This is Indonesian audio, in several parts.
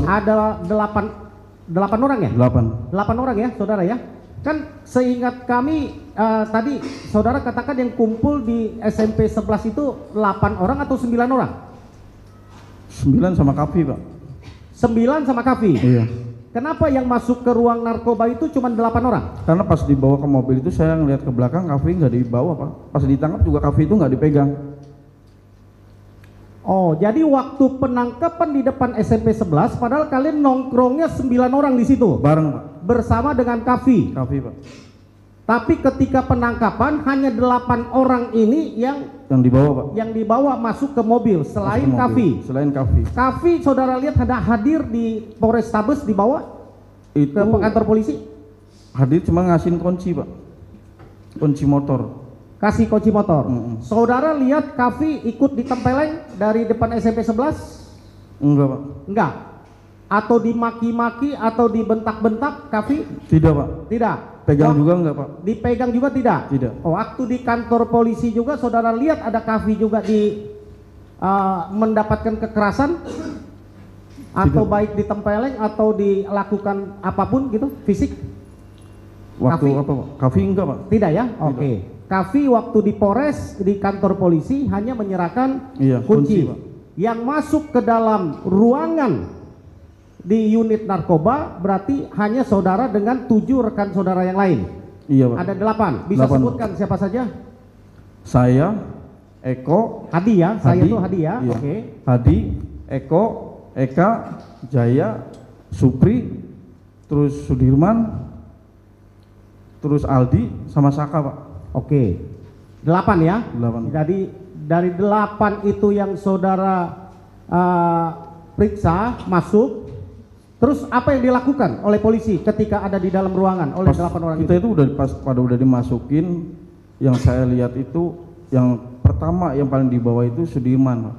Ada 8 orang ya? 8 orang ya, saudara ya? Kan seingat kami tadi saudara katakan yang kumpul di SMP 11 itu 8 orang atau 9 orang? 9 sama Kavi, Pak. 9 sama Kavi? Iya. Kenapa yang masuk ke ruang narkoba itu cuma 8 orang? Karena pas dibawa ke mobil itu saya ngeliat ke belakang, Kavi nggak dibawa, Pak. Pas ditangkap juga Kavi itu nggak dipegang. Oh, jadi waktu penangkapan di depan SMP 11, padahal kalian nongkrongnya 9 orang di situ? Bareng, Pak. Bersama dengan Kavi? Kavi, Pak. Tapi ketika penangkapan hanya 8 orang ini yang dibawa, Pak. Yang dibawa masuk ke mobil selain Kavi. Selain Kavi. Kavi saudara lihat ada hadir di Polrestabes dibawa Itu ke kantor polisi? hadir cuma ngasihin kunci, Pak. Kunci motor. Kasih kunci motor. Saudara lihat Kavi ikut ditempeleng dari depan SMP 11? Enggak, Pak. Enggak. Atau dimaki-maki atau dibentak-bentak Kavi? Tidak, Pak. Tidak. Pegang juga enggak, Pak? Dipegang juga tidak? Tidak. Oh, waktu di kantor polisi juga saudara lihat ada Kavi juga mendapatkan kekerasan? Atau Tidak. baik ditempeleng atau dilakukan apapun gitu, fisik? Waktu Kavi? apa, Pak? Kavi enggak, Pak. Tidak ya? Oke. Kavi waktu di Polres, di kantor polisi hanya menyerahkan kunci. Pak. Yang masuk ke dalam ruangan di unit narkoba berarti hanya saudara dengan 7 rekan saudara yang lain. Iya, Pak. Ada 8. Bisa 8. sebutkan siapa saja? Saya, Eko, Hadi ya, saya Hadi, tuh Hadi ya. iya. Oke. Hadi, Eko, Eka, Jaya, Supri, terus Sudirman, terus Aldi sama Saka, Pak. Oke. 8 ya? 8. Jadi dari 8 itu yang saudara periksa masuk. Terus apa yang dilakukan oleh polisi ketika ada di dalam ruangan oleh 8 orang kita itu udah dimasukin, yang saya lihat itu yang pertama yang paling di bawah itu Sudirman, Pak.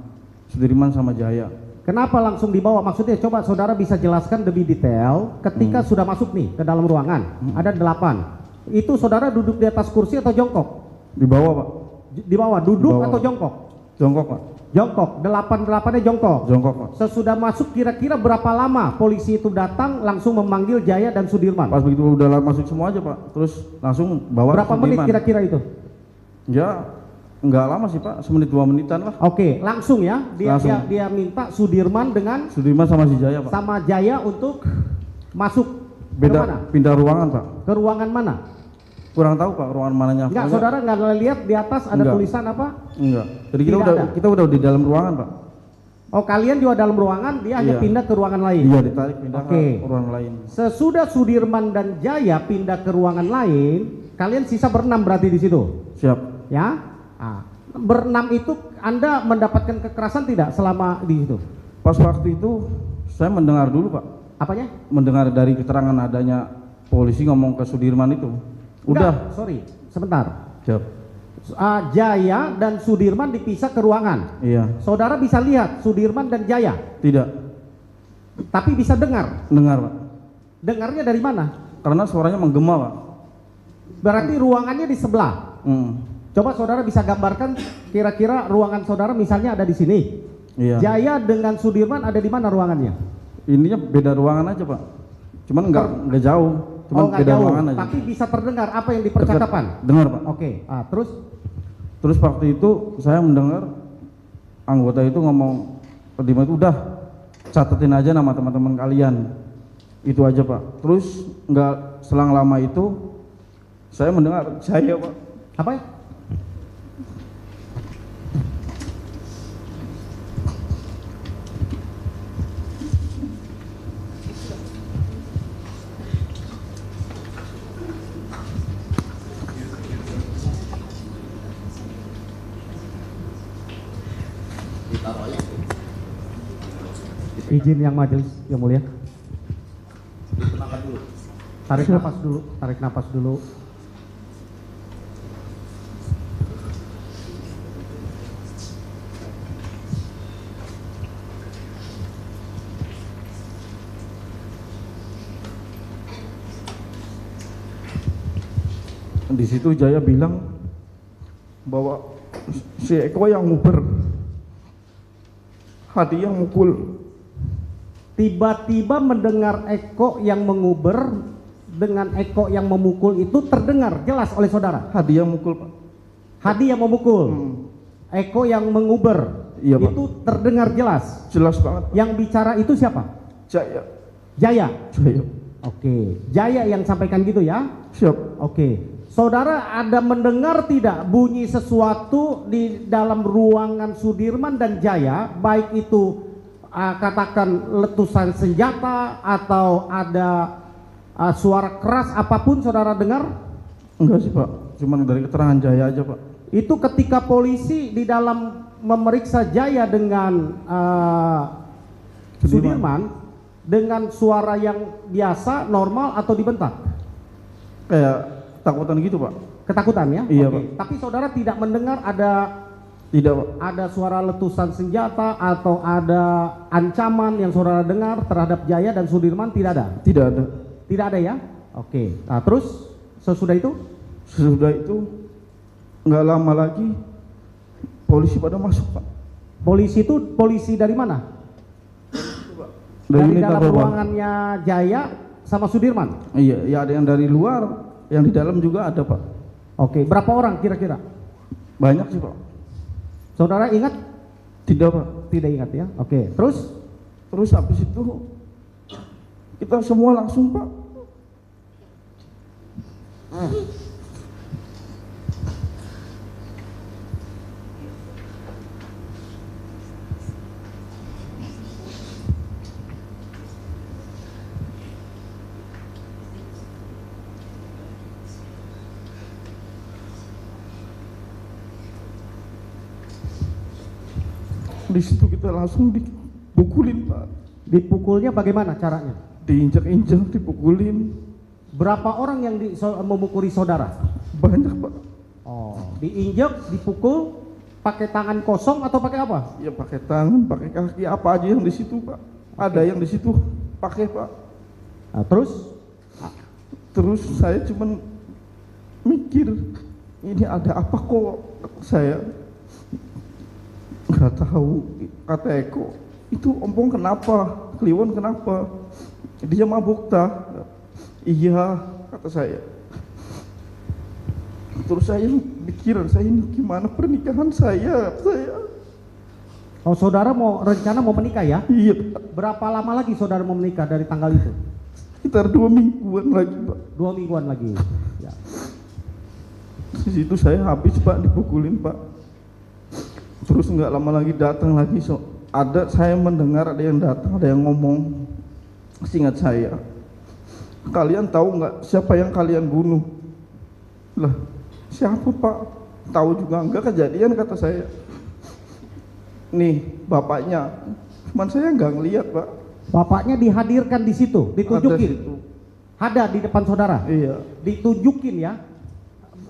Sudirman sama Jaya. Kenapa langsung dibawa? Maksudnya coba saudara bisa jelaskan lebih detail ketika sudah masuk nih ke dalam ruangan. Ada 8. Itu saudara duduk di atas kursi atau jongkok? Di bawah, Pak. Di bawah, duduk Di bawah. atau jongkok? Jongkok, Pak. Jongkok, 8-8-nya jongkok. Jongkok, Pak. Sesudah masuk kira-kira berapa lama polisi itu datang langsung memanggil Jaya dan Sudirman? Pas begitu udah masuk semua aja, Pak. Terus langsung bawa Berapa menit kira-kira itu? Ya, enggak lama sih, Pak. 1-2 menitan lah. Oke, langsung ya. Dia minta Sudirman dengan Sudirman sama si Jaya, Pak. sama Jaya untuk masuk ke mana? Pindah ruangan, Pak. Ke ruangan mana? Kurang tahu, Pak, ruangan mananya. Enggak, saudara nggak lihat di atas ada tulisan apa? Enggak. Jadi Tidak kita udah di dalam ruangan, Pak. Oh, kalian juga dalam ruangan, dia hanya pindah ke ruangan lain. Iya, ditarik pindah ke ruangan lain. Sesudah Sudirman dan Jaya pindah ke ruangan lain, kalian sisa berenam berarti di situ. Siap. Ya. Berenam itu Anda mendapatkan kekerasan tidak selama di situ? Pas waktu itu saya mendengar dulu, Pak. Apanya? Mendengar dari keterangan adanya polisi ngomong ke Sudirman itu. Udah. Enggak, sorry, sebentar. Siap. Jaya dan Sudirman dipisah ke ruangan. Iya. Saudara bisa lihat Sudirman dan Jaya, Tidak. tapi bisa dengar. Dengar, Pak. Dengarnya dari mana? Karena suaranya menggema, Pak. Berarti ruangannya di sebelah. Coba saudara bisa gambarkan kira-kira ruangan saudara misalnya ada di sini. Iya. Jaya dengan Sudirman ada di mana ruangannya? Ininya beda ruangan aja, Pak. Cuman nggak jauh. Cuman nggak beda jauh, ruangan aja. tapi bisa terdengar apa yang dipercakapan. Dengar, Pak. Oke. Terus waktu itu saya mendengar anggota itu ngomong ke Dima itu, udah catetin aja nama teman-teman kalian. Itu aja, Pak. Terus nggak selang lama itu saya mendengar Jaya, Pak. Apa ya? Izin yang majelis yang mulia. Tarik napas dulu. Di situ Jaya bilang bahwa si Eko yang nguber, Hadi yang mukul. tiba-tiba mendengar Eko yang menguber dengan Eko yang memukul itu terdengar jelas oleh saudara. Hadi yang mukul Pak. Hadi yang memukul, Eko yang menguber, Iya, Pak. itu terdengar jelas. Jelas banget. Yang bicara itu siapa? Jaya. Jaya. Jaya. Oke, Jaya yang sampaikan gitu ya. Siap. Oke, saudara ada mendengar tidak bunyi sesuatu di dalam ruangan Sudirman dan Jaya, baik itu katakan letusan senjata atau ada suara keras apapun saudara dengar? Enggak sih Pak, cuman dari keterangan Jaya aja Pak. Itu ketika polisi di dalam memeriksa Jaya dengan Sudirman dengan suara yang biasa, normal atau dibentak? Kayak takutan gitu Pak. Ketakutan ya? Iya, Oke. Pak. Tapi saudara tidak mendengar ada Tidak Pak. ada suara letusan senjata atau ada ancaman yang saudara dengar terhadap Jaya dan Sudirman? Tidak ada? Tidak ada. Tidak ada ya? Oke. Nah terus sesudah itu? Sesudah itu nggak lama lagi polisi pada masuk Pak. Polisi itu polisi dari mana? Dari Dari unit dalam narkoba. ruangannya Jaya sama Sudirman? Iya, ya ada yang dari luar, yang di dalam juga ada Pak. Oke. Berapa orang kira-kira? Banyak sih Pak. Saudara ingat? Tidak Pak. Tidak ingat ya? Oke. Terus? Terus habis itu kita semua langsung Pak. Di situ kita langsung dipukulin Pak. Dipukulnya bagaimana caranya? Diinjak-injak, dipukulin. Berapa orang yang memukuli saudara? Banyak Pak. Oh, diinjak, dipukul, pakai tangan kosong atau pakai apa? Ya pakai tangan, pakai kaki, apa aja yang di situ Pak. Ada yang di situ pakai Pak. Nah, terus? Terus saya cuman mikir, ini ada apa kok? Saya nggak tahu. Kata Eko, itu ompong kenapa? Kliwon kenapa? Dia mabuk tak? Iya, kata saya. Terus saya pikiran saya, ini gimana pernikahan saya? Oh, saudara rencana mau menikah ya? Iya Pak. Berapa lama lagi saudara mau menikah dari tanggal itu? Sekitar 2 mingguan lagi Pak. 2 mingguan lagi. Ya. Di situ saya habis Pak, dipukulin Pak. Terus nggak lama lagi datang lagi, saya mendengar ada yang datang, ada yang ngomong, seingat saya, kalian tahu nggak siapa yang kalian bunuh? Lah, siapa Pak? Tahu juga enggak, kejadian, kata saya. Nih bapaknya, cuman saya nggak ngelihat Pak. Bapaknya dihadirkan di situ, ditunjukin. Ada di depan saudara. Iya. Ditunjukin ya.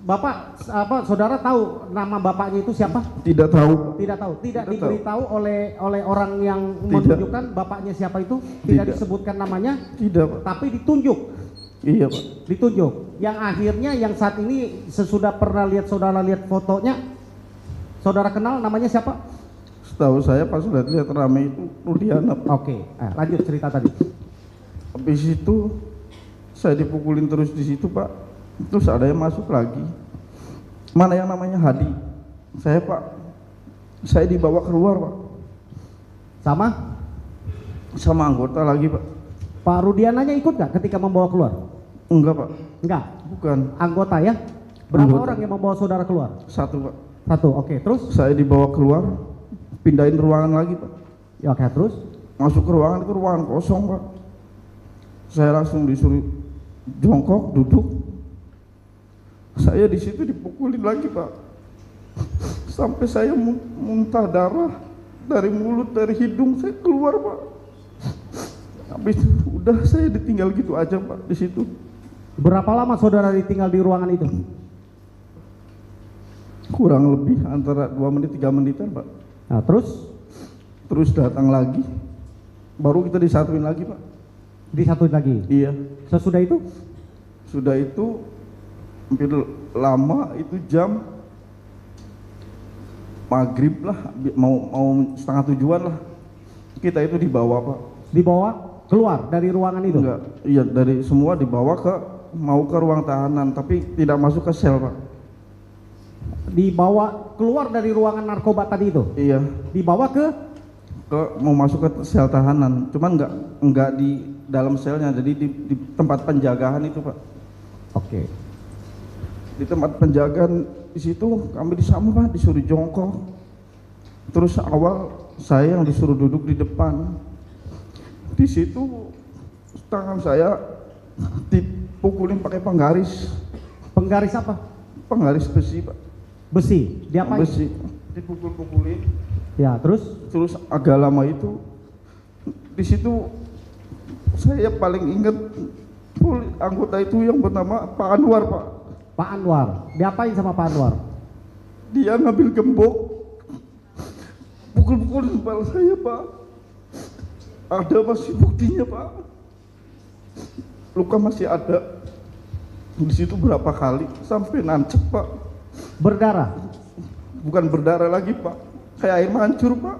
Bapak saudara tahu nama bapaknya itu siapa? Tidak tahu. Tidak tahu. Tidak Tidak diberitahu oleh orang yang Tidak. menunjukkan bapaknya siapa itu? Tidak disebutkan namanya? Tidak Pak. Tapi ditunjuk. Iya Pak. Ditunjuk. Yang akhirnya yang saat ini sesudah pernah saudara lihat fotonya, saudara kenal namanya siapa? Setahu saya pas sudah lihat rame itu Rudiana Pak. Oke, lanjut cerita tadi. Habis itu saya dipukulin terus di situ Pak. Terus ada yang masuk lagi. Mana yang namanya Hadi? Saya Pak. Saya dibawa keluar Pak. Sama? Sama anggota lagi Pak. Pak Rudiananya ikut nggak ketika membawa keluar? Enggak Pak. Enggak. Bukan. Anggota ya? Berapa Anggota. orang yang membawa saudara keluar? 1 Pak. 1. Oke, terus? Saya dibawa keluar, pindahin ruangan lagi Pak. Ya, oke, terus? Masuk ke ruangan itu ruangan kosong Pak. Saya langsung disuruh jongkok, duduk. Saya di situ dipukulin lagi Pak. Sampai saya muntah darah dari mulut, dari hidung saya keluar Pak. Habis itu udah saya ditinggal gitu aja Pak di situ. Berapa lama saudara ditinggal di ruangan itu? Kurang lebih antara 2 menit 3 menitan Pak. Nah, terus? Terus datang lagi, baru kita disatuin lagi Pak. Disatuin lagi? Iya. Sesudah itu? Sudah itu hampir lama, itu jam maghrib lah, mau setengah 7-an lah, kita itu dibawa Pak. Dibawa keluar dari ruangan itu? Enggak, iya dari semua dibawa mau ke ruang tahanan, tapi tidak masuk ke sel Pak. Dibawa keluar dari ruangan narkoba tadi itu? Iya. Dibawa Mau masuk ke sel tahanan, cuman enggak di dalam selnya, jadi di tempat penjagaan itu Pak. Oke. Di tempat penjagaan di situ kami disama Pak, disuruh jongkok. Terus awal saya yang disuruh duduk di depan. Di situ tangan saya dipukulin pakai penggaris. Penggaris apa? Penggaris besi Pak. Besi. Diapain? Besi. Dipukul-pukulin. Ya, terus Agak lama itu di situ saya paling ingat anggota itu yang bernama Pak Anwar Pak. Pak Anwar. Diapain sama Pak Anwar? Dia ngambil gembok, pukul-pukulin kepala saya Pak. Ada masih buktinya Pak. Luka masih ada. Di situ berapa kali sampai nancep Pak. Berdarah? Bukan berdarah lagi Pak, kayak air mancur Pak.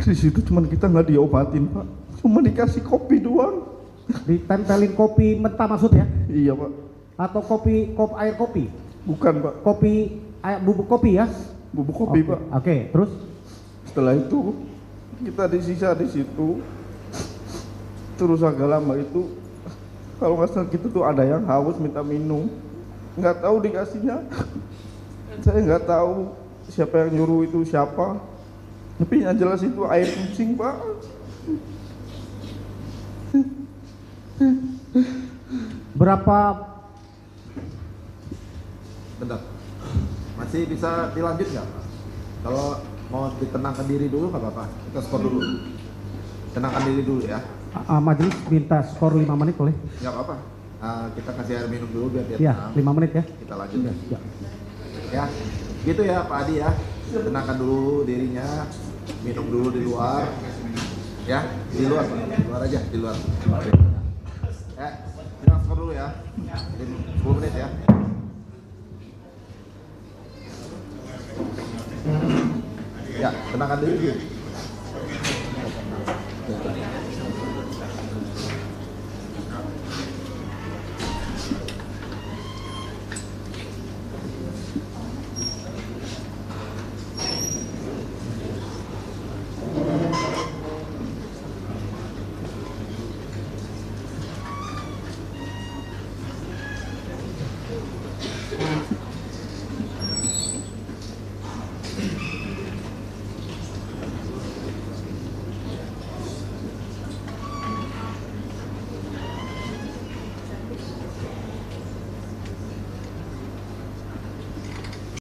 Di situ cuman kita nggak diobatin Pak, cuma dikasih kopi doang. Ditempelin kopi mentah maksudnya? Iya Pak. Atau air kopi? Bukan Pak. Kopi, bubuk kopi ya? Bubuk kopi Oke. Pak. Oke, terus? Setelah itu kita disisa di situ. Terus agak lama itu, kalau nggak salah gitu tuh ada yang haus minta minum, nggak tahu dikasihnya. Saya nggak tahu siapa yang nyuruh itu siapa. Tapi yang jelas itu air kucing Pak. Berapa? Bentar, masih bisa dilanjut nggak? Kalau mau ditenangkan diri dulu nggak apa-apa, kita skor dulu. Tenangkan diri dulu ya. Majelis minta skor 5 menit boleh? Nggak apa-apa. Kita kasih air minum dulu biar dia Ya, tenang. 5 menit ya. Kita lanjut ya. Ya. Ya, gitu ya Pak Adi ya. Tenangkan dulu dirinya, minum dulu di luar. Ya, di luar Pak. Di luar aja, di luar. Ya, kita skor dulu ya. 10 menit ya. Ya, tenangkan diri.